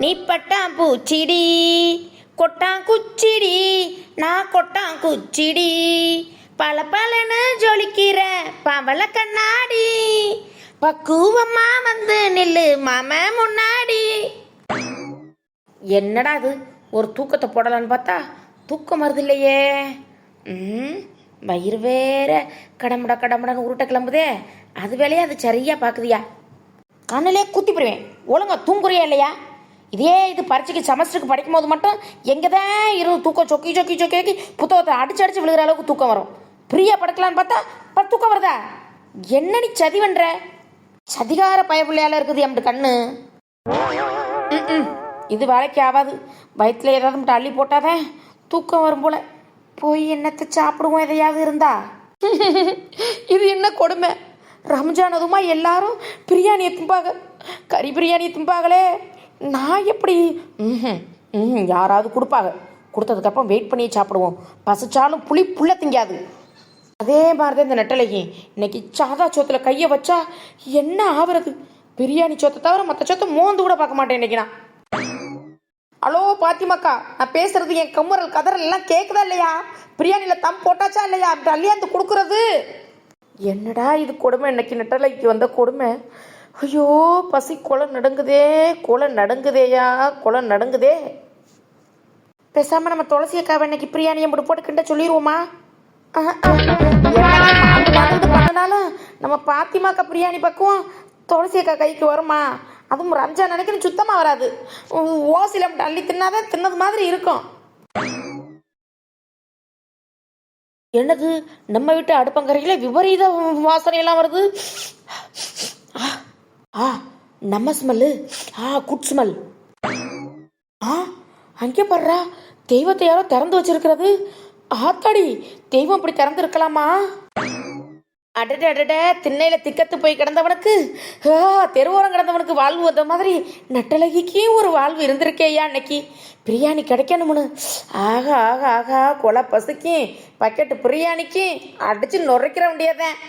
நீ பட்டாம்பூச்சிடி கொட்டாங்குச்சிடி நான் கொட்டாங்குச்சிடி பல பலன்னு ஜொலிக்கிற பவள கண்ணாடி பக்குவமா வந்து நில்லு மாம முன்னாடி. என்னடா அது ஒரு தூக்கத்தை போடலான்னு பார்த்தா தூக்கம் வருது இல்லையே. வயிறு வேற கடமுடா கடமுடான்னு உருட்டை கிளம்புதே. அது வேலையா அது சரியா பார்க்குதியா? கண்ணிலே குத்தி போடுவேன். ஒழுங்கா தூங்குறியா இல்லையா? இதே இது பரீட்சைக்கு செமஸ்டருக்கு படிக்கும் போது மட்டும் எங்கே தான் தூக்கம் சொக்கி சொக்கி சொக்கி சொக்கி புத்தகத்தை அடிச்சு அடிச்சு விழுகிற அளவுக்கு தூக்கம் வரும். ஃப்ரீயாக படுக்கலான்னு பார்த்தா தூக்கம் வருதா? என்ன நீ சதி பண்ற? சதிகார பயப்பிள்ளையால இருக்குது என் கண்ணு. இது வேலைக்கு ஆகாது. வயிற்றுல ஏதாவது மட்டும் அள்ளி போட்டாதான் தூக்கம் வரும் போல. போய் என்னத்தை சாப்பிடுவோம் எதையாவது இருந்தா. இது என்ன கொடுமை? ரம்ஜான் அதுமா எல்லாரும் பிரியாணியை திம்பாங்க, கறி பிரியாணியை திம்பாங்களே. நான் எப்படி? யாராவது கொடுப்பாங்க, கொடுத்ததுக்கப்புறம் வெயிட் பண்ணி சாப்பிடுவோம். பசிச்சாலும் புள்ள திங்காது. அதே மாதிரி தான் இந்த நெட்டலைக்கு இன்னைக்கு சாதா சோத்துல கையை வச்சா என்ன ஆகுறது? பிரியாணி சோத்தை தவிர மற்ற சோத்தை மோந்து கூட பார்க்க மாட்டேன் இன்னைக்கு நான். ஹலோ பாத்திமாக்கா, நான் பேசுறது என் கம்மரல் கதறல் எல்லாம் கேட்குதா இல்லையா? பிரியாணியில் தம் போட்டாச்சா இல்லையா? அப்படி அள்ளியாந்து கொடுக்குறது. என்னடா இது கொடுமை? இன்னைக்கு நெட்டலைக்கு வந்த கொடுமை. ஐயோ பசி கொலை நடுங்குதே, கொலை நடுங்குதேயா, கொலை நடுங்குதே. பேசாம நம்ம துளசி அக்காவை இன்னைக்கு பிரியாணியை மட்டும் போட்டு கிட்ட சொல்லிடுவோமா? பண்ணனாலும் நம்ம பாத்திமாக்கா பிரியாணி பக்குவோம் துளசி அக்கா கைக்கு வருமா? அதுவும் ரம்ஜான் நினைக்கணும் சுத்தமாக வராது. ஓசில அள்ளி தின்னாதான் தின்னது மாதிரி இருக்கும். என்னது நம்ம வீட்டு அடுப்பங்கரையில் விபரீத வாசனையெல்லாம் வருது. நம்ம ஸ்மெல்லு. Good smell. அங்கே பாடுறா, தெய்வத்தை யாரோ திறந்து வச்சிருக்கிறது. ஆத்தாடி, தெய்வம் இப்படி திறந்து இருக்கலாமா? அடட அடட, திண்ணையில திக்கத்து போய் கிடந்தவனுக்கு தெருவோரம் கிடந்தவனுக்கு வாழ்வு வந்த மாதிரி நெட்டழகிக்கே ஒரு வாழ்வு இருந்திருக்கேயா இன்னைக்கு. பிரியாணி கிடைக்கணும்னு ஆகா ஆகா ஆகா, கொலை பசுக்கு பக்கெட்டு பிரியாணிக்கு அடிச்சு நுரைக்கிற வேண்டியதான்.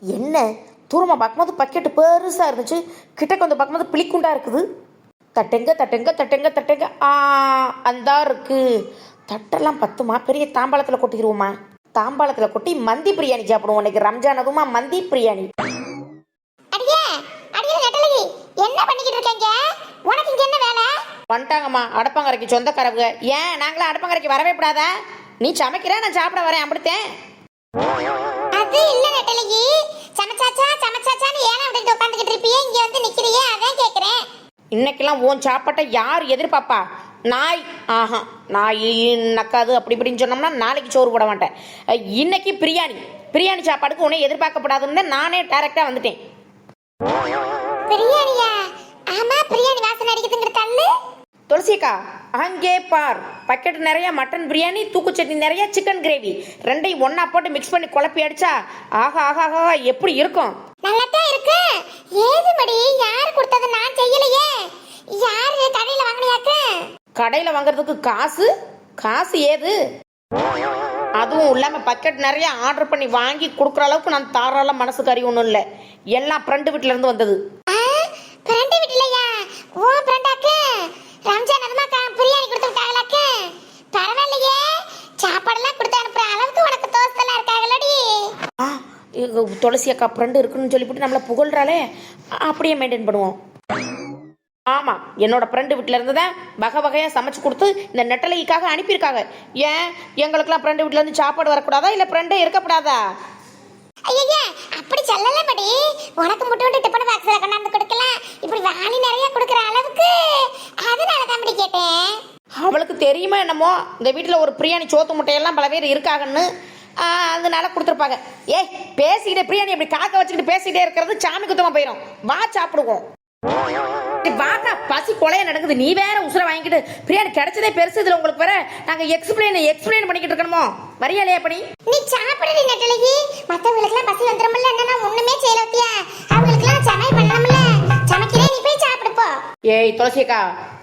என்ன தூரமாக பார்க்கும்போது பக்கெட்டு பெருசாக இருந்துச்சு, கிட்டக்கு வந்து பார்க்கும்போது பிளிக்குண்டா இருக்குது. தட்டுங்க தட்டுங்க தட்டுங்க தட்டுங்க. அந்தா இருக்கு. தட்டெல்லாம் பத்துமா? பெரிய தாம்பாளத்தில் கொட்டிடுவோமா? தாம்பாளத்தில் கொட்டி மந்தி பிரியாணி சாப்பிடுவோம் இன்னைக்கு. ரம்ஜான் அதுமா மந்தி பிரியாணி. என்ன பண்ணிக்கிட்டு இருக்கீங்க? உனக்கு இங்க என்ன வேலை? வந்துட்டாங்கம்மா அடுப்பங்கரைக்கு சொந்தக்காரங்க. ஏன் நாங்களா அடுப்பங்கரைக்கு வரவே கூடாதா? நீ சமைக்கிற, நான் சாப்பிட வரேன் அப்படித்தேன். அது இல்ல நெட்டலகி, சமைச்சாச்சான்னு ஏன் அப்படிட்டு உட்காந்துக்கிட்டு இருப்பியே, இங்க வந்து நிக்கிறியே, அதான் கேக்குறேன். இன்னைக்கெல்லாம் உன் சாப்பாட்டை யார் எதிர்பார்ப்பா? நாய். நாய் நக்காது அப்படி இப்படின்னு சொன்னோம்னா நாளைக்கு சோறு போட மாட்டேன். இன்னைக்கு பிரியாணி சாப்பாடுக்கு உன்னை எதிர்பார்க்கப்படாதுன்னு நானே டைரக்டா வந்துட்டேன். பிரியாணியா? ஆமா, பிரியாணி வாசனை அடிக்குதுங்கிற தள்ளு. துளசிக்கா அங்கே பார், பக்கெட் நிறைய மட்டன் பிரியாணி, தூக்கு சட்னி நிறைய சிக்கன் கிரேவி, ரெண்டையும் ஒன்னா போட்டு மிக்ஸ் பண்ணி குழப்பி அடிச்சா ஆஹா ஆஹா ஆஹா எப்படி இருக்கும்? நல்லாதான் இருக்கு. ஏது மடி, யார் கொடுத்தது? நான் செய்யலையே. யாரு கடையில வாங்கினியாக்க? கடையில வாங்குறதுக்கு காசு ஏது? அதுவும் இல்லாம பக்கெட் நிறைய ஆர்டர் பண்ணி வாங்கி கொடுக்குற அளவுக்கு நான் தாராள மனசுக்காரி ஒன்றும் இல்லை. எல்லாம் ஃப்ரெண்டு வீட்டுல இருந்து வந்தது. ஃப்ரெண்டு வீட்டுலயா? ஓ ஃப்ரெண்டாக்கு ரம்ஜான் அதுமா பிரியாணி கொடுத்து விட்டாங்களாக்க? பரவாயில்லையே, சாப்பாடெல்லாம் கொடுத்து அனுப்புற அளவுக்கு உனக்கு தோஸ்தெல்லாம் இருக்காங்களடி. துளசி அக்கா ஃப்ரெண்டு இருக்குன்னு சொல்லிவிட்டு நம்மளை புகழ்றாளே, அப்படியே மெயின்டைன் பண்ணுவோம். ஆமா, என்னோட ஃப்ரெண்டு வீட்டுல இருந்து தான் வகை வகையா சமைச்சு கொடுத்து இந்த நெட்டலைக்காக அனுப்பியிருக்காங்க. ஏன் எங்களுக்கெல்லாம் ஃப்ரெண்டு வீட்டுல இருந்து சாப்பாடு வரக்கூடாதா, இல்ல ஃப்ரெண்டே இருக்கக்கூடாதா? ஐயா அப்படி சொல்லல படி, உனக்கு மட்டும் டிபன் பாக்ஸ்ல கொண்டாந்து கொடுக்கலாம், இப்படி வாளி நிறைய கொடுக்குற அளவுக்கு. அதனால தான் அப்படி கேட்டேன். அவளுக்கு தெரியுமா என்னமோ இந்த வீட்டுல ஒரு பிரியாணி சோத்து முட்டையெல்லாம் பல பேர் இருக்காங்கன்னு, அதனால கொடுத்துருப்பாங்க. பேசிக்கிட்டே பிரியாணி அப்படி காக்க வச்சுக்கிட்டு பேசிக்கிட்டே இருக்கிறது சாமி குத்தமா போயிடும். வா சாப்பிடுவோம். வாக்கா, பசி கொலைய நடக்குது. நீ வேற உசுர வாங்கிட்டு பிரியாணி கிடைச்சதே பெருசு. இதுல உங்களுக்கு வேற நாங்க எக்ஸ்பிளைன் பண்ணிக்கிட்டு இருக்கணுமோ? வரியாலையா பணி? நீ சாப்பிடுறீ நெட்டலகி, மத்தவங்களுக்கு எல்லாம் பசி வந்துரும்ல. என்ன ஒண்ணுமே செய்யலத்தியா? அவங்களுக்கு எல்லாம் சமையல் பண்ணணும்ல. சமைக்கிறே, நீ போய் சாப்பிடு போ. ஏய் துளசிக்கா,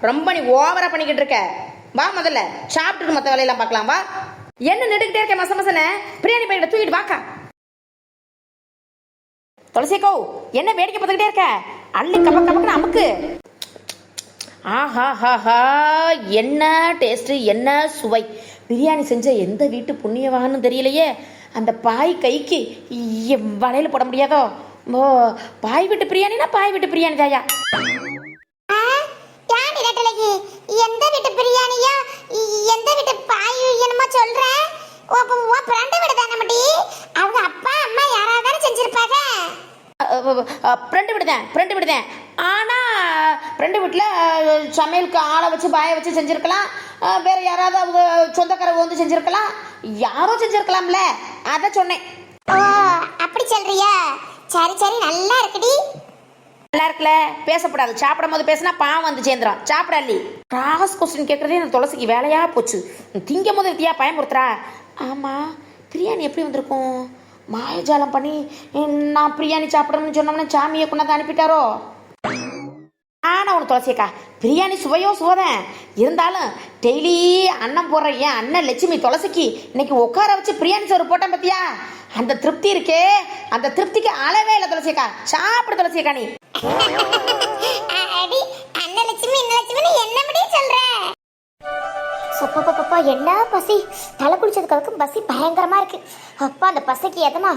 ரொம்ப நீ ஓவரா பண்ணிக்கிட்டு இருக்க. வா முதல்ல சாப்பிட்டுட்டு மத்த வேலையெல்லாம் பார்க்கலாம். வா. என்ன நெடுக்கிட்டே இருக்க மசமசன? பிரியாணி பையில தூக்கிட்டு வாக்கா. துளசிக்கோ, என்ன வேடிக்கை பார்த்துக்கிட்டே இருக்க? அள்ளி கபக்குன்னு அமுக்கு. ஆஹாஹாஹா, என்ன டேஸ்ட்டு, என்ன சுவை! பிரியாணி செஞ்ச எந்த வீட்டு புண்ணியவான்னு தெரியலையே. அந்த பாய் கைக்கு வலையில் போட முடியாதோ? ஓ, பாய் வீட்டு பிரியாணினா பாய் வீட்டு பிரியாணி தாயா. எந்த வீட்டு பிரியாணியா, எந்த வீட்டு பாய் என்னமோ சொல்ற? அவங்க அப்பா அம்மா யாராவது செஞ்சிருப்பாங்க. ஃப்ரெண்டு விடுதேன். ஆனால் ஃப்ரெண்டு வீட்டில் சமையலுக்கு ஆளை வச்சு பாயை வச்சு செஞ்சுருக்கலாம். வேறு யாராவது அவங்க சொந்தக்காரங்க வந்து செஞ்சுருக்கலாம். யாரோ செஞ்சுருக்கலாம்ல, அதை சொன்னேன். ஓ, அப்படி சொல்றியா? சரி சரி, நல்லா இருக்குடி. நல்லா இருக்குல்ல? பேசப்படாது. சாப்பிடும் போது பேசினா பாவம் வந்து சேர்ந்துடும். சாப்பிடலி. கிராஸ் கொஸ்டின் கேட்குறதே எனக்கு துளசிக்கு வேலையாக போச்சு. திங்கும் போது வித்தியா பயமுறுத்துறா. ஆமாம், பிரியாணி எப்படி வந்திருக்கும்? மாயஜாலம் பண்ணி நான் பிரியாணி சாப்பிடணும்னு சொன்னோம்னா சாமியை கொண்டாந்து அனுப்பிட்டாரோ? ஆனால் ஒன்று துளசியக்கா, பிரியாணி சுவையோ சுவதேன். இருந்தாலும் டெய்லி அன்னம் போடுற என் அண்ணன் லட்சுமி துளசிக்கு இன்னைக்கு உட்கார வச்சு பிரியாணி சோறு போட்டேன் பார்த்தியா? அந்த திருப்தி இருக்கே, அந்த திருப்திக்கு அளவே இல்லை துளசியக்கா. சாப்பிடு துளசியக்கா. நீ அண்ணன் லட்சுமி என்ன முடியும் சொல்ற? சொப்பா என்ன பசி! தலை குளிச்சதுக்கு பசி பயங்கரமா இருக்கு. அப்பா, அந்த பசிக்கு எதமா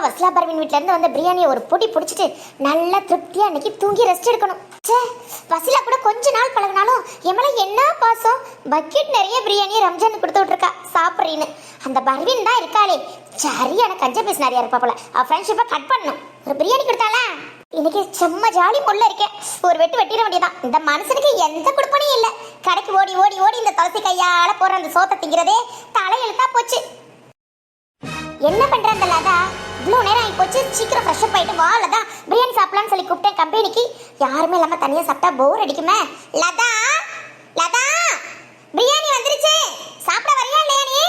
வஸ்லா பர்வீன் வீட்ல இருந்து வந்த பிரியாணியை ஒரு பொடி பிடிச்சிட்டு நல்லா திருப்தியா அன்னைக்கு தூங்கி ரெஸ்ட் எடுக்கணும். பசில கூட கொஞ்ச நாள் பழகினாலும் எம்மள என்ன பாசம்! பக்கெட் நிறைய பிரியாணியை ரம்ஜான் கொடுத்து விட்டுருக்கா சாப்பிட்றீன்னு. அந்த பர்வீன் தான் இருக்காளே, சரியான கஞ்ச பேச நிறையா இருப்பா போல. ஃப்ரெண்ட்ஷிப்பை கட் பண்ணணும். ஒரு பிரியாணி கொடுத்தாளா இன்னைக்கு செம்ம ஜாலி முள்ள இருக்கேன். ஒரு வெட்டு வெட்டிட வேண்டியதான். இந்த மனுஷனுக்கு எந்த குடுப்பனையும் இல்லை. கடைக்கு ஓடி ஓடி ஓடி இந்த துளசி கையால போற அந்த சோத்தை திங்கிறதே தலையெழுத்தா போச்சு. என்ன பண்ற அந்த லதா? இவ்வளவு நேரம் ஆகி போச்சு. சீக்கிரம் ஃப்ரெஷ் அப் ஆயிட்டு வா லதா, பிரியாணி சாப்பிடலாம்னு சொல்லி கூப்பிட்டேன் கம்பெனிக்கு. யாருமே இல்லாம தனியா சாப்பிட்டா போர் அடிக்குமே. லதா, லதா, பிரியாணி வந்துருச்சு. சாப்பிட வரியா இல்லையா நீ?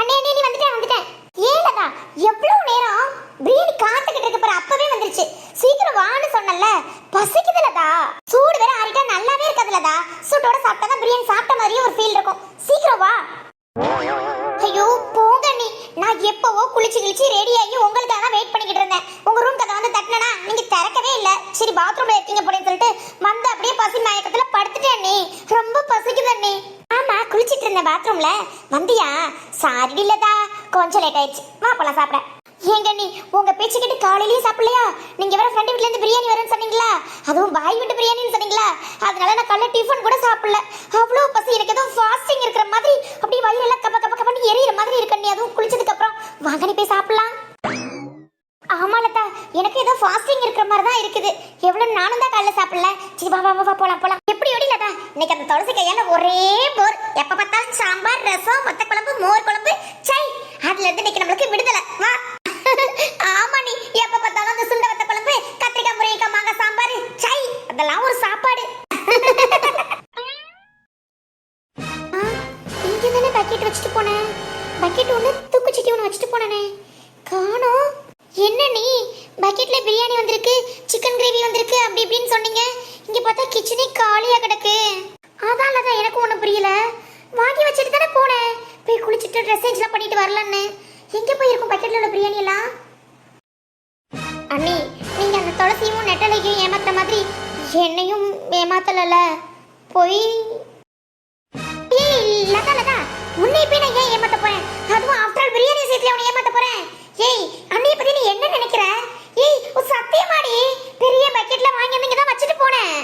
அண்ணே நீ வந்துட்டேன். ஏன் லதா எவ்வளவு நேரம்? பிரியாணி காத்துக்கிட்டு இருக்க பாரு, அப்பவே வந்துருச்சு. சீக்கிரம் வான்னு சொன்னல. பசிக்குது லதா. சூடு வேற ஆறிட்டா நல்லாவே இருக்காது லதா. சூட்டோட சாப்பிட்டாதான் பிரியாணி சாப்பிட்ட மாதிரியே ஒரு ஃபீல் இருக்கும். சீக்கிரம் வா. ஐயோ போங்க நீ. நான் எப்பவோ குளிச்சு ரெடி ஆகி உங்களுக்காக வெயிட் பண்ணிக்கிட்டு இருந்தேன். உங்க ரூம் கதை வந்து தட்டினா நீங்க திறக்கவே இல்லை. சரி பாத்ரூம்ல இருக்கீங்க போறேன்னு சொல்லிட்டு வந்து அப்படியே பசி மயக்கத்துல படுத்துட்டேன். நீ ரொம்ப பசிக்குது நீ. ஆமா, குளிச்சிட்டு இருந்தேன் பாத்ரூம்ல. வந்தியா? சாரி இல்லதா, கொஞ்சம் லேட் ஆயிடுச்சு. வா போலாம் சாப்பிட. ஏங்க நீ உங்க பேச்சு கேட்டு காலையிலேயே சாப்பிடலையா? நீங்க வேற ஃப்ரெண்ட் வீட்ல இருந்து பிரியாணி வரேன்னு சொன்னீங்களா? அதுவும் பாய் வீட்டு பிரியாணின்னு சொன்னீங்களா? அதனால நான் காலைல டிஃபன் கூட சாப்பிடல. அவ்வளவு பசி. எனக்கு ஏதோ ஃபாஸ்டிங் இருக்கிற மாதிரி, அப்படியே வயிறு எல்லாம் கப்ப கப்ப கப்பன்னு எரியிற மாதிரி இருக்கு. நீ அதுவும் குளிச்சதுக்கு அப்புறம் வாங்க நீ போய் சாப்பிடலாம். ஆமா லதா, எனக்கு ஏதோ ஃபாஸ்டிங் இருக்கிற மாதிரி தான் இருக்குது. எவ்வளவு நானும் தான் காலைல சாப்பிடல. சரி வா வா வா போலாம். எப்படி ஓடி லதா? இன்னைக்கு அந்த துளசி கையால ஒரே போர். எப்ப பார்த்தாலும் சாம்பார், ரசம், வத்த குழம்பு, மோர் குழம்பு, சை. அதுல இருந்து இன்னைக்கு நம்மளுக்கு விடுதலை. வா. ஆமா, நீ எப்ப பார்த்தாலும் அந்த சுண்ட வத்த குழம்பு, கத்திரிக்காய், முருங்கைக்காய், மாங்காய் சாம்பார், சை. அதெல்லாம் ஒரு சாப்பாடு. இங்க தானே பக்கெட் வச்சுட்டு போனேன். பக்கெட் ஒண்ணு தூக்குச்சிட்டி ஒண்ணு வச்சுட்டு போனேனே, காணோம். என்ன நீ பக்கெட்ல பிரியாணி வந்திருக்கு, சிக்கன் கிரேவி வந்திருக்கு, அப்படி இப்படின்னு சொன்னீங்க. இங்க பார்த்தா கிச்சனே காலியா கிடக்கு. அதான்ல தான் எனக்கு ஒன்றும் புரியல. வாங்கி வச்சுட்டு தானே போனேன். போய் குளிச்சுட்டு ட்ரெஸ் சேஞ்ச்லாம் பண்ணிட்டு வரலான்னு. எங்க போய் இருக்கும் பக்கெட்ல உள்ள பிரியாணி எல்லாம்? அண்ணி, நீங்க அந்த துளசியும் நெட்டலையும் ஏமாத்துற மாதிரி என்னையும் ஏமாத்தல. போய் லதா லதா, உன்னை போய் நான் ஏன் ஏமாத்த போறேன்? அதுவும் ஆஃப்டர் ஆல் பிரியாணி சேர்த்து அவனை ஏமாத்த போறேன்? ஏய், அண்ணியை பத்தி நீ என்ன நினைக்கிற? ஏய், ஒரு சத்தியமாடி பெரிய பக்கெட்ல வாங்கி வந்து இங்க தான் வச்சுட்டு போனேன்.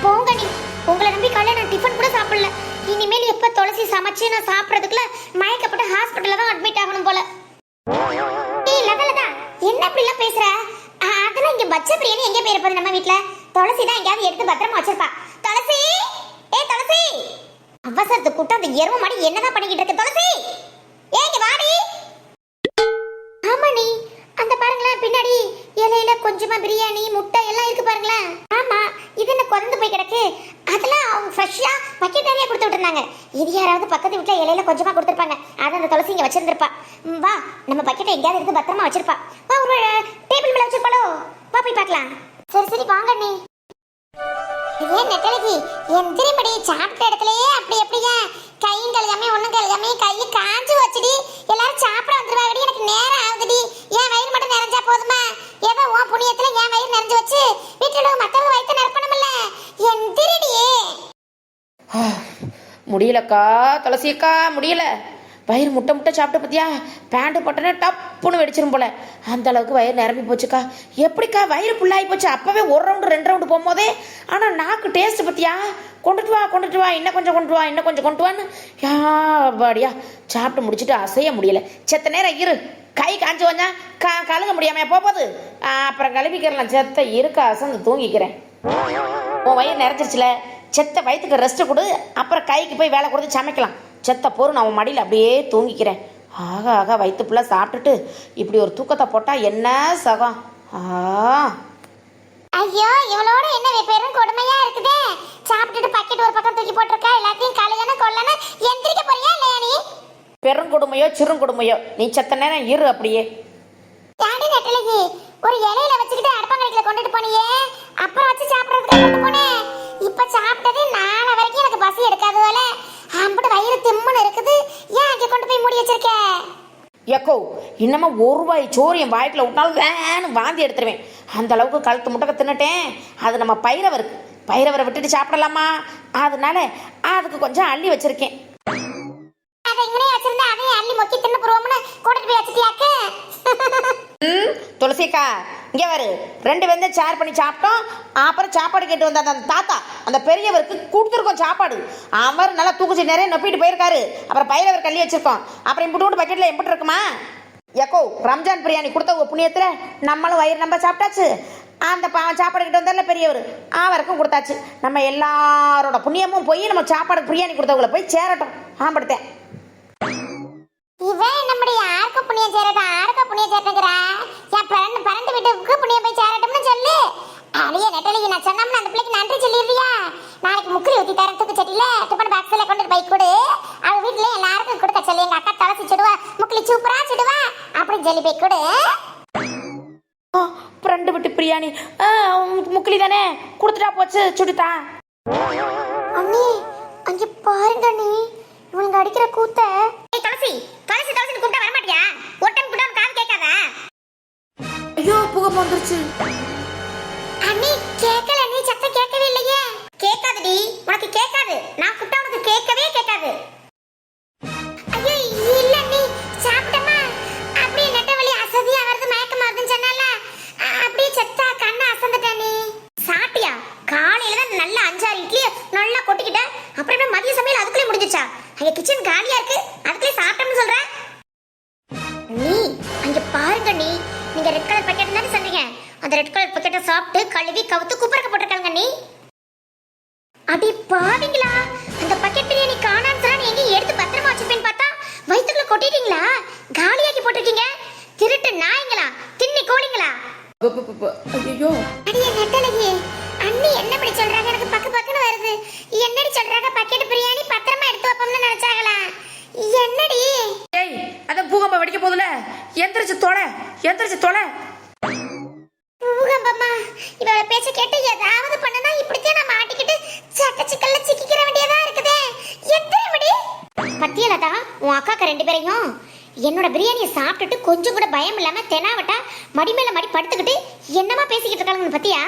போங்க நீ. உங்களை நம்பி காலையில நான் டிஃபன் கூட சாப்பிடல. இனிமேல் எப்ப துளசி சமைச்சு நான் சாப்பிடறதுக்குள்ள மயக்கப்பட்டு ஹாஸ்பிட்டல்ல தான் அட்மிட் ஆகணும் போல. ஏய் லதா லதா, என்ன இப்படி எல்லாம் பேசுற? அதெல்லாம் இங்க பச்சை பிரியாணி எங்க போயிருப்பது? நம்ம வீட்ல துளசி தான் எங்கயாவது எடுத்து பத்திரமா வச்சிருப்பா. துளசி, ஏய் துளசி, அவசரத்தை கூட்ட அந்த எரும மாடி என்னதான் பண்ணிக்கிட்டு இருக்கு? துளசி, ஏங்க வாடி. ஆமா நீ அந்த பாருங்களேன், பின்னாடி இலையில கொஞ்சமா பிரியாணி, முட்டை எல்லாம் இருக்கு பாருங்களேன். ஆமா, இது என்ன குறைந்து போய் கிடக்கு? அதெல்லாம் அவங்க ஃப்ரெஷ்ஷா பக்கெட் நிறைய கொடுத்து விட்டுருந்தாங்க. இது யாராவது பக்கத்து வீட்டுல இலையில கொஞ்சமா கொடுத்துருப்பாங்க. அதை அந்த துளசி இங்க வச்சிருந்திருப்பா. வா, நம்ம பக்கெட்டை எங்கேயாவது எடுத்து பத்திரமா வச்சிருப்பா. வா, ஒரு டேபிள் மேல வச்சிருப்பாளோ? வா போய் பார்க்கலாம். சரி வாங்க நீ. ஏன் நெட்டலகி எந்திரிப்படி, சாப்பிட்ட இடத்துலயே அப்படி எப்படியா கையும் கழுகாமே ஒன்னும் கழுகாமே கையை காஞ்சு வச்சுடி. எல்லாரும் சாப்பிட வந்துருவாங்கடி. எனக்கு நேரம் ஆகுதுடி. என் வயிறு மட்டும் நிறைஞ்சா போதுமா? ஏதோ உன் புண்ணியத்துல என் வயிறு நிறைஞ்சு வச்சு வீட்டுல மத்தவங்க வயிற்று நிரப்பணும்ல. முடியலக்கா துளசியக்கா முடியல. வயிறு முட்டை முட்டை சாப்பிட்டு பார்த்தியா, பேண்ட்டு பட்டனே டப்புன்னு வெடிச்சிரும் போல. அந்த அளவுக்கு வயிறு நிரம்பி போச்சுக்கா. எப்படிக்கா வயிறு ஃபுல்லாகி போச்சு? அப்போவே 1 ரவுண்டு 2 ரவுண்டு போகும்போதே. ஆனால் நாக்கு டேஸ்ட் பார்த்தியா, கொண்டுட்டு வா இன்னும் கொஞ்சம் கொண்டு வான்னு பாடியா சாப்பிட்டு முடிச்சுட்டு அசைய முடியல. செத்த நேரம் இரு, கை காஞ்சி வந்தா கழுக முடியாம போகுது. அப்புறம் கழுவிக்கிறலாம். செத்த இருக்க அசந்து தூங்கிக்கிறேன். உன் வயிறு நிறைஞ்சிருச்சுல, செத்த வயிற்றுக்கு ரெஸ்ட்டு கொடு, அப்புறம் கைக்கு போய் வேலை கொடுத்து சமைக்கலாம். செத்த போரு நான் உன் மடியில் அப்படியே தூங்கிக்கிறேன். ஆகா வயிற்று ஃபுல்லாக சாப்பிட்டுட்டு இப்படி ஒரு தூக்கத்தை போட்டால் என்ன சகம். ஐயோ இவளோட என்ன பெரும் கொடுமையா இருக்குதே. சாப்பிட்டுட்டு பக்கெட் ஒரு பக்கம் தூக்கி போட்டிருக்கா. எல்லாத்தையும் கழுகன கொல்லன எந்திரிக்க போறியா இல்லையா நீ? பெருங்கொடுமையோ சிறுங்கொடுமையோ, நீ செத்த நேரம் இரு அப்படியே. யாடி நெட்டலகி, ஒரு இலையில வச்சுக்கிட்டு அடுப்பங்கரைக்குள்ள கொண்டுட்டு போனியே, அப்புறம் வச்சு சாப்பிடறதுக்கு கொண்டு போனேன். இப்ப சாப்பிட்டது நாளை வரைக்கும் எனக்கு பசி எடுக்காது போல. அம்புட்டு வயிறு திம்முன்னு இருக்குது. ஏன் அங்கே கொண்டு போய் மூடி வச்சிருக்க? எக்கோ இன்னமா 1 ரூபாய் சோறு என் வாய்க்குள்ள விட்டாலும் வேணும் வாந்தி எடுத்துருவேன். அந்த அளவுக்கு கழுத்து முட்டை தின்னுட்டேன். அது நம்ம பயிரவரை விட்டுட்டு சாப்பிடலாமா? அதனால அதுக்கு கொஞ்சம் அள்ளி வச்சிருக்கேன். அதை இங்கனே வச்சிருந்தா அதையும் அள்ளி மொக்கி தின்னு போறோம்னு கொண்டுட்டு போய் வச்சிட்டியாக்கு. துளசிக்கா இங்கே வரு. 2 பேரும் ஷேர் பண்ணி சாப்பிட்டோம். அப்புறம் சாப்பாடு கேட்டு வந்த அந்த தாத்தா, அந்த பெரியவருக்கு கொடுத்துருக்கோம் சாப்பாடு. அவர் நல்லா தூக்குச்சி நிறைய நொப்பிட்டு போயிருக்காரு. அப்புறம் பயிரவர் கள்ளி வச்சிருக்கோம். அப்புறம் இம்புட்டு பக்கெட்டில் எம்பிட்டு இருக்குமா? எக்கோ ரம்ஜான் பிரியாணி கொடுத்த புண்ணியத்தில் நம்மளும் வயிறு நம்ம சாப்பிட்டாச்சு. அந்த சாப்பாடு கிட்ட வந்தால பெரியவர் அவருக்கும் கொடுத்தாச்சு. நம்ம எல்லாரோட புண்ணியமும் போய் நம்ம சாப்பாடு பிரியாணி கொடுத்தவங்களை போய் சேரட்டும். ஆம்படுத்தேன். இவன் நம்முடைய யாருக்கு புண்ணியம் சேரட்டுங்கிறா? என் பரண்டு வீட்டுக்கு புண்ணியம் போய் சேரட்டும்னு சொல்லு. அழிய நெட்டலகி, நான் சொன்னோம்னா அந்த பிள்ளைக்கு நன்றி சொல்லிடுறியா? நாளைக்கு முக்குரி ஊத்தி தரேன். தூக்கு சட்டியில டிஃபன் பாக்ஸ்ல கொண்டு பைக் கொடு. அவ வீட்டுல எல்லாருக்கும் கொடுக்க சொல்லி. எங்க அக்கா துளசி சுடுவா, முக்குலி சூப்பரா சுடுவா அப்படின்னு சொல்லி பைக் கொடு. ஃப்ரெண்டு விட்டு பிரியாணி முக்கிலி தானே கொடுத்துட்டா போச்சு. சுடுதா அண்ணி, அங்க பாருங்க அண்ணி, இவங்க அடிக்கிற கூத்த. துளசி கூப்பிட்டா வரமாட்டியா? ஒரு டைம் கூட காது கேட்காத? ஐயோ புகை வந்துருச்சு. அண்ணி கேட்கல, நீ சத்தம் கேட்கவே இல்லையே. கேட்காதுடி, உனக்கு கேட்காது. நான் கூப்பிட்டா உனக்கு கேட்கவே கேட்காது. ஐயோ இல்ல அண்ணி, சாப்பிட்டமா அப்படியே நெட்ட வலி அசதியா வருது, மயக்கமா வருதுன்னு சொன்னால அப்படியே செத்தா கண்ணை அசந்துட்டேன். நீ சாப்பிட்டியா? காலையில தான் நல்ல 5-6 இட்லி நல்லா கொட்டிக்கிட்ட. அப்புறம் மதிய சமையல் அதுக்குள்ளே முடிஞ்சிச்சா? அங்க கிச்சன் காலியா இருக்கு, அதுக்குள்ளே சாப்பிட்டோம்னு சொல்ற நீ. அங்க பாருங்க நீ, நீங்க ரெட் கலர் பாக்கெட் தானே சொன்னீங்க. அந்த ரெட் கலர் பாக்கெட்டை சாப்பிட்டு கழுவி கவுத்து குப்பரக்க போட்டுருக்காங்க நீ. அடி பாவீங்களா, அந்த பாக்கெட் பிரியாணி காணான்னு சொன்னா நீங்க எடுத்து பத்திரமா வச்சுப்பேன்னு பார்த்தா வயித்துக்குள்ள கொட்டிட்டீங்களா? காலியாக்கி போட்டிருக்கீங்க. திருட்டு நாய்ங்களா, தின்னி கோழிங்களா? ஐயோ அடியே நெட்டலகி, அண்ணி என்ன இப்படி சொல்றாங்க? எனக்கு பக்குன்னு வருது. என்னடி சொல்றாங்க? பாக்கெட் பிரியாணி பத்திரமா எடுத்து வைப்போம்னு நினைச்சாங்களா? என்னடி? ஏய் அத பூகம்பம் வெடிக்க போதுல, எந்திரிச்சு தொலை. பூகம்பமா? இவள பேச்ச கேட்டு ஏதாவது பண்ணனா இப்படியே நான் மாட்டிக்கிட்டு சட்டச்சிக்கல்ல சிக்கிக்கிற வேண்டியதா இருக்குதே. எந்திரிமடி. பத்தியலதா, உன் அக்காக்க 2 பேரையும் என்னோட பிரியாணியை சாப்பிட்டுட்டு கொஞ்சம் கூட பயம் இல்லாம தெனாவட்டா மடி மேல மடி படுத்துக்கிட்டு என்னமா பேசிக்கிட்டு இருக்காங்க பத்தியா?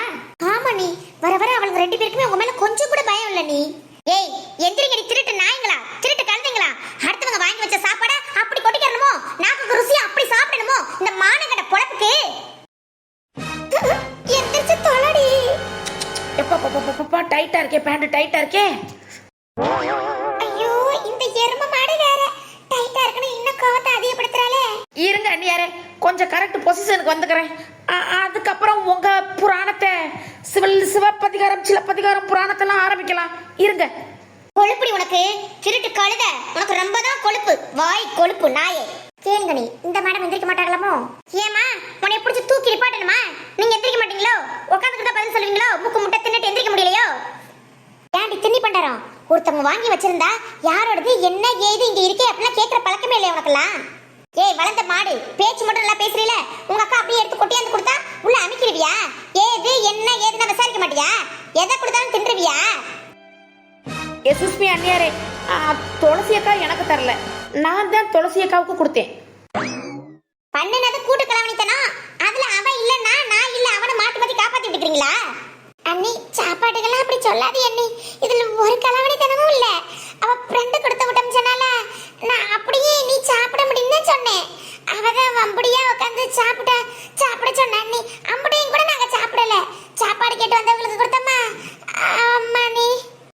ஆமா நீ, வர அவளுக்கு 2 பேருக்குமே உங்க மேல கொஞ்சம் கூட பயம் இல்ல நீ. ஏய் எந்திரிங்கடி, திருட்டு நாய்ங்களா, திருட்டு கழுதைங்களா. அடுத்தவங்க வாங்கி வச்ச சாப்பாட அப்படி கொட்டிக்கறணுமோ? நாக்குக்கு ருசியா அப்படி சாப்பிடணுமோ? இந்த மானங்கட பொழப்புக்கு எந்திரிச்சு தொலைடி. எப்பா டைட்டா இருக்கே, பேண்ட் டைட்டா இருக்கே. ஐயோ இந்த எருமை மாடு வேற டைட்டா இருக்கணும், இன்னும் கோவத்தை அதிகப்படுத்துறாளே. இருங்க அண்ணியாரே, கொஞ்சம் கரெக்ட் பொசிஷனுக்கு வந்துக்கிறேன். அதுக்கப்புறம் உங்க புராணத்தை சிவப்பதிகாரம் சிலப்பதிகாரம் புராணத்தெல்லாம் ஆரம்பிக்கலாம். இருங்க. கொழுப்புடி உனக்கு, திருட்டு கழுத, உனக்கு ரொம்ப தான் கொழுப்பு. வாய் கொழுப்பு நாயே. கேளுங்க நீ, இந்த மேடம் எந்திரிக்க மாட்டாங்களாமோ? ஏமா உன்னை பிடிச்சி தூக்கி நிப்பாட்டணுமா? நீங்க எந்திரிக்க மாட்டீங்களோ? உட்காந்துக்கிட்ட பதில் சொல்லுவீங்களோ? மூக்கு முட்டை தின்னுட்டு எந்திரிக்க முடியலையோ? ஏன்டி தின்னி பண்றான்? ஒருத்தவங்க வாங்கி வச்சிருந்தா யாரோடது என்ன ஏது இங்க இருக்கே அப்படிலாம் கேட்கிற பழக்கமே இல்லையா உனக்கெல்லாம்? ஏய் வளர்ந்த மாடு, பேச்சு மட்டும் நல்லா பேசுறீல. உங்க அக்கா அப்படியே எடுத்து கொட்டியாந்து கொடுத்தா உள்ள அமைக்கிடுவியா? ஏது என்ன ஏதுன்னு விசாரிக்க மாட்டியா? எதை கொடுத்தாலும் தின்றுவியா? எஸ்எஸ்பி அண்ணியாரே, துளசி அக்கா எனக்கு தரல, நான் தான் துளசி அக்காவுக்கு கொடுத்தேன். பண்ணனது கூட்டு கலவணித்தனா. அதுல அவன் இல்லன்னா நான் இல்ல அவனை மாத்தி மாத்தி காப்பாத்தி விட்டுக்கிறீங்களா? அண்ணி சாப்பாட்டுக்கெல்லாம் அப்படி சொல்லாது அண்ணி, இதுல ஒரு கலவணித்தனமும் இல்ல. அவ சொன்னேன். அவதான் வம்படியா உட்காந்து சாப்பிட சொன்னா நீ. அம்புடையும் கூட நாங்க சாப்பிடல. சாப்பாடு கேட்டு வந்தவங்களுக்கு கொடுத்தம்மா. அம்மா நீ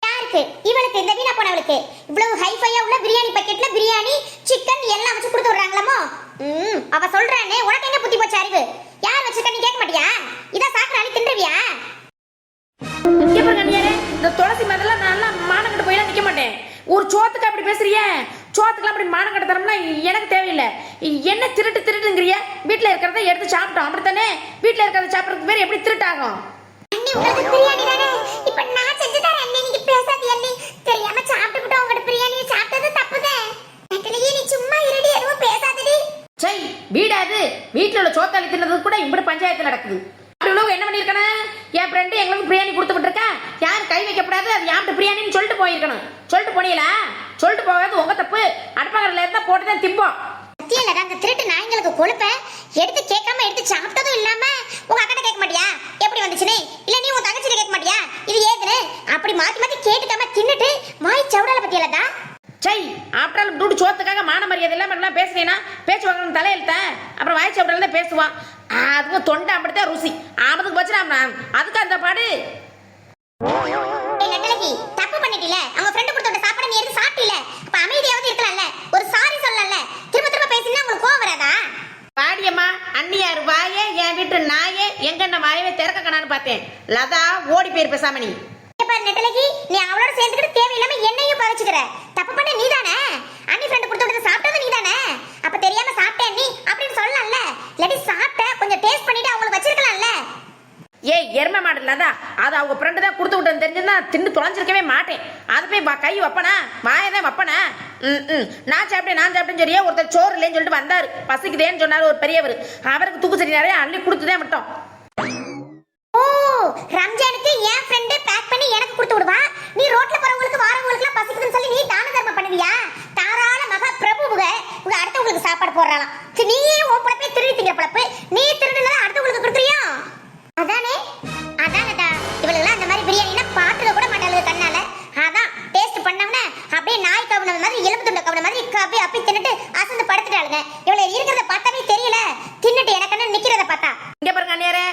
யாருக்கு? இவளுக்கு, இந்த வீணா போனவளுக்கு இவ்வளவு ஹைஃபையா உள்ள பிரியாணி பாக்கெட்ல பிரியாணி சிக்கன் எல்லாம் வச்சு கொடுத்து விடுறாங்களமோ. அவ சொல்றானே, உனக்கு எங்க புத்தி போச்சு அறிவு? யார் வச்சிருக்க நீ கேட்க மாட்டியா? இத சாக்குறானி தின்றவியா? இங்க பாருங்க அண்ணியாரே, இந்த துளசி மாதிரில நல்லா மானங்கட்டு போயெல்லாம் நிக்க மாட்டேன். ஒரு சோத்துக்கு அப்படி பேசுறிய? சோத்துக்குலாம் அப்படி மானங்கட்ட தரம்னா எனக்கு தேவையில்லை. என்ன திருட்டுங்கிறிய? வீட்டுல இருக்கிறத எடுத்து சாப்பிட்டோம் அப்படித்தானே? வீட்டுல இருக்கிறத சாப்பிடறதுக்கு பேர் எப்படி திருட்டாகும்? அண்ணி உங்களுக்கு பிரியாணி தானே இப்ப நான் செஞ்சு தரேன். அண்ணி நீங்க பேசாதீங்க அண்ணி. தெரியாம சாப்பிட்டுட்டு உங்க பிரியாணியை சாப்பிட்டது தப்புதான். நெட்டலையே நீ சும்மா இருடி, எதுவும் பேசாதடி. சை, வீடாது. வீட்டுல உள்ள சோத்தாளி தின்னது கூட இப்படி பஞ்சாயத்து நடக்குது. அப்படி உள்ளவங்க என்ன பண்ணிருக்கணும்? என் ஃப்ரெண்டு எங்களுக்கு பிரியாணி கொடுத்து விட்டுருக்கா, யாரும் கை வைக்கப்படாது, அது யார்கிட்ட பிரியாணின்னு சொல்லிட்டு போயிருக்கணும். சொல்லிட்டு போனீங்களா? சொல்லிட்டு போகாது உங்க தப்பு. அடுப்பங்கரில் இருந்தா போட்டுதான் திம்போம். சத்தியில அந்த திருட்டு நாய்ங்களுக்கு கொழுப்ப எடுத்து கேட்காம எடுத்து சாப்பிட்டதும் இல்லாம உங்க அக்கா கேட்க மாட்டியா எப்படி வந்துச்சுன்னு? இல்ல நீ உன் தங்கச்சிட்ட கேட்க மாட்டியா இது ஏதுன்னு? அப்படி மாத்தி மாத்தி கேட்டுக்காம தின்னுட்டு வாய் சவுடால பத்தியலதா. சை, ஆப்டாலும் டூடு சோத்துக்காக மான மரியாதை இல்லாம பேசுனீங்கன்னா பேச்சு வாங்கணும் தலையெழுத்த. அப்புறம் வாய் சாப்பிடல தான் பேசுவான். அதுவும் தொண்டை அப்படித்தான் ருசி. ஆமதுக்கு போச்சுனா அதுக்கு அந்த பாடு. தப்பு பண்ணிட்டீல. அவங்க ஃப்ரெண்ட் கொடுத்த சாப்பாடு நீ எடுத்து சாப்பிட்டீல. அப்ப அமைதியாவது இருக்கலாம்ல, ஒரு சாரி சொல்லல. திரும்ப பேசினா உங்களுக்கு கோவம் வராதா? பாடியம்மா, அண்ணியார் வாயே, என் வீட்டு நாயே, எங்கண்ண வாயவே திறக்க கணான்னு பார்த்தேன். லதா ஓடி போயிரு பேசாம நீ. நெட்டலகி, நீ அவளோட சேர்ந்துக்கிட்டு தேவையில்லாம என்னையும் பறிச்சுக்கிற. தப்பு பண்ண நீதானே. அண்ணி ஃப்ரெண்ட் கொடுத்து சாப்பிட்டது நீதானே. அப்ப தெரியாம சாப்பிட்டேன் நீ அப்படின்னு சொல்லலாம்ல. இல்லாட்டி சாப்பிட்ட கொஞ்சம் டேஸ்ட் பண்ணிட்டு அவங்களுக்கு வச்சிருக்கலாம்ல. ஏய் எருமை மாடு லதா, அது அவங்க ஃப்ரெண்டு தான் கொடுத்து விட்டேன்னு தெரிஞ்சுன்னா தின்னு தொலைஞ்சிருக்கவே மாட்டேன். அது போய் கை வைப்பனா? வாயதான் வைப்பனா? நான் சாப்பிட்டேன்னு சொல்லியே ஒருத்தர் சோறு இல்லைன்னு சொல்லிட்டு வந்தாரு. பசிக்குதேன்னு சொன்னாரு ஒரு பெரியவர். அவருக்கு தூக்கு சரி நிறைய அள்ளி கொடுத்துதான் விட்டோம். ஓ, ரம்ஜானுக்கு என் ஃப்ரெண்ட் பேக் பண்ணி எனக்கு கொடுத்து விடுவா. நீ ரோட்ல போறவங்களுக்கு வாரவங்களுக்குலாம் பசிக்குதுன்னு சொல்லி நீ தான தர்மம் பண்ணுவியா? தாராள மகா பிரபுவுக உங்க அடுத்தவங்களுக்கு சாப்பாடு போடுறாளாம். நீயே உன் பொழப்பே திருடி திங்கிற பொழப்பு. நீ திருடுனதை அடுத்தவங்களுக்கு கொடுக்குறியா? அதானே அதானடா. இவளுக்கு அந்த மாதிரி பிரியாணினா பார்த்தத கூட மாட்டாளுங்க கண்ணால. அதான் டேஸ்ட் பண்ணவன அப்படியே நாய் கவுன மாதிரி எலும்பு துண்ட கவுன மாதிரி அப்படியே அப்பி தின்னுட்டு அசந்து படுத்துட்டாளுங்க. இவளை இருக்கிறத பார்த்தாவே தெரியல, தின்னுட்டு எனக்கு நிக்கிறத பார்த்தா. இங்க பாருங்க அண்ணியாரே,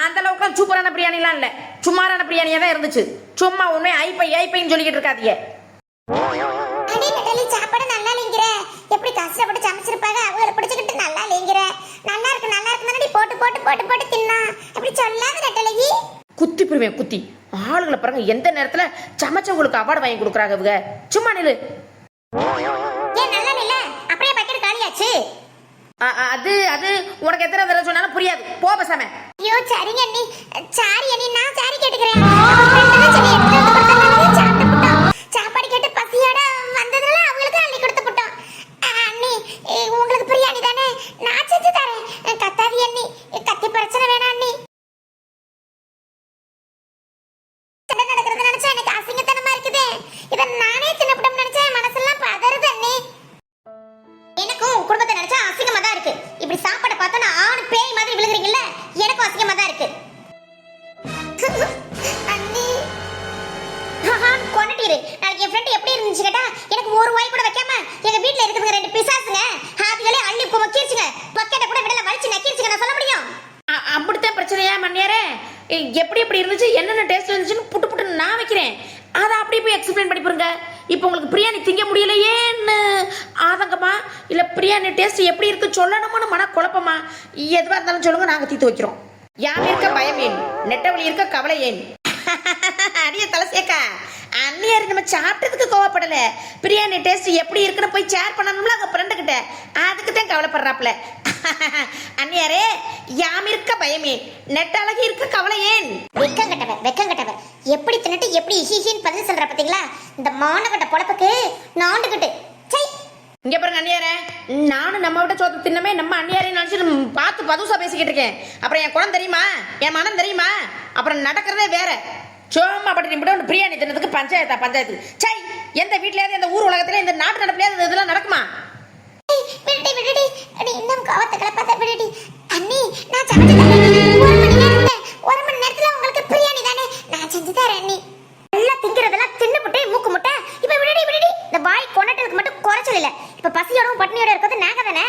அந்த அளவுக்கு சூப்பரான பிரியாணிலாம் இல்ல, சுமாரான பிரியாணியா தான் இருந்துச்சு. சும்மா உண்மை ஐப்பைன்னு சொல்லிக்கிட்டு இருக்காதீங்க. அடி நெட்டலி, சாப்பாடு நல்லா இல்லைங்கிற. எப்படி கஷ்டப்பட்டு சமைச்சிருப்பாங்க, அவங்கள பிடிச்சிக்கிட்டு நல்லா இல்லைங்கிற. நல்லா இருக்கு தானடி போட்டு தின்னா. அப்படி சொல்லாத நெட்டலி. குத்தி பிரிவேன் குத்தி. ஆளுகளை பாருங்க எந்த நேரத்துல சமைச்சவங்களுக்கு அவார்டு வாங்கி கொடுக்குறாங்க இவங்க. சும்மா நில்லு. ஏன் நல்லா இல்ல? அப்படியே பக்கெட் காலியாச்சு. அது உனக்கு எத்தனை தடவை சொன்னாலும் புரியாது. போ பேசாம. ஐயோ சரிங்க அண்ணி, சாரி அண்ணி, நான் சாரி கேட்டுக்கிறேன். சாப்பாடு கேட்டு பசியோட வந்ததுல அவங்களுக்கு அள்ளி கொடுத்து போட்டோம். அண்ணி உங்களுக்கு பிரியாணி தானே, நான் செஞ்சு தரேன். கத்தாதி அண்ணி, கத்தி பிரச்சனை வேணாம் அண்ணி. நடக்கிறது நினைச்சா எனக்கு அசிங்கத்தனமா இருக்குது. இத நானே தின்னப்படும் நினைச்சேன், மனசெல்லாம் பதறுது அண்ணி. எனக்கும் குடும்பத்தை நினைச்சா அசிங்கமா தான் இருக்கு. இப்படி சாப்பாடு பார்த்தா நான் ஆணு பேய் மாதிரி விழுகுறீங்கல்ல, எனக்கும் அசிங்கமா தான் இருக்கு. அண்ணி கொன்னுட்டீரு. நாளைக்கு என் ஃப்ரெண்ட் எப்படி இருந்துச்சு கேட்டா, எனக்கு ஒரு வாய் கூட வைக்காம எங்க வீட்ல இருக்குதுங்க ரெண்டு பிசாசுங்க, ஹாப்பிகளே அள்ளி முக்கிருச்சுங்க, பக்கெட்ட கூட விடல வலிச்சு நக்கிருச்சுங்க. நான் சொல்ல முடியும்? அப்படித்தான் பிரச்சனையா மண்ணியாரே? எப்படி இருந்துச்சு, என்னென்ன டேஸ்ட் இருந்துச்சுன்னு புட்டு நான் வைக்கிறேன். அதை அப்படியே போய் எக்ஸ்பிளைன் பண்ணி பாருங்க. இப்போ உங்களுக்கு பிரியாணி திங்க முடியலையேன்னு ஆதங்கமா, இல்ல பிரியாணி டேஸ்ட் எப்படி இருக்கு சொல்லணும்னு மன குழப்பமா? எதுவா இருந்தாலும் சொல்லுங்க, நாங்க தீர்த்து வைக்கிறோம். யான் இருக்க பயம் ஏன், நெட்டவழி இருக்க கவலை ஏன்? அடிய தலசேக்கா, அண்ணியாரு நம்ம சாப்பிட்டதுக்கு கோவப்படல, பிரியாணி டேஸ்ட் எப்படி இருக்குன்னு போய் ஷேர் பண்ணணும்ல அவங்க ஃப்ரெண்டு கிட்ட, அதுக்கு தான் கவலைப்படுறாப்ல. அண்ணியாரே, யாம் இருக்க பயமே, நெட்டழகி இருக்க கவலை ஏன்? வெக்கம் கட்டவ எப்படி தின்னுட்டு எப்படி ஹிஹின்னு பதில் சொல்ற பாத்தீங்களா? இந்த மானகட்ட பொழப்புக்கு நாண்டுகிட்டு. சை, இங்க பாருங்க அண்ணியாரே, நானும் நம்ம விட சோத்து தின்னமே நம்ம அண்ணியாரே நினைச்சிட்டு பார்த்து பதுசா பேசிக்கிட்டு இருக்கேன். அப்புறம் என் குணம் தெரியுமா, என் மனம் தெரியுமா? அப்புறம் நடக்கிறதே வேற. சும்மா அப்படி நிமிடம் பிரியாணி தின்னதுக்கு பஞ்சாயத்து. சை, எந்த வீட்லயாவது எந்த ஊர் உலகத்துல இந்த நாட்டு நடப்பிலையாவது இதெல்லாம் நடக்குமா? விடுடி அடி, இன்னும் கோவத்தை கிளப்பாத விடுடி. அண்ணி நான் சமைச்சு ஒரு மணி நேரத்துல உங்களுக்கு பிரியாணி தானே நான் செஞ்சு தரேன் அண்ணி. நல்லா திங்கிறதெல்லாம் தின்னு முட்டை மூக்கு முட்டை. இப்ப விடுடி. இந்த வாய் கொண்டதுக்கு மட்டும் குறைச்சல் இல்ல, இப்ப பசியோடவும் பட்னியோட இருக்கிறது நாங்க தானே.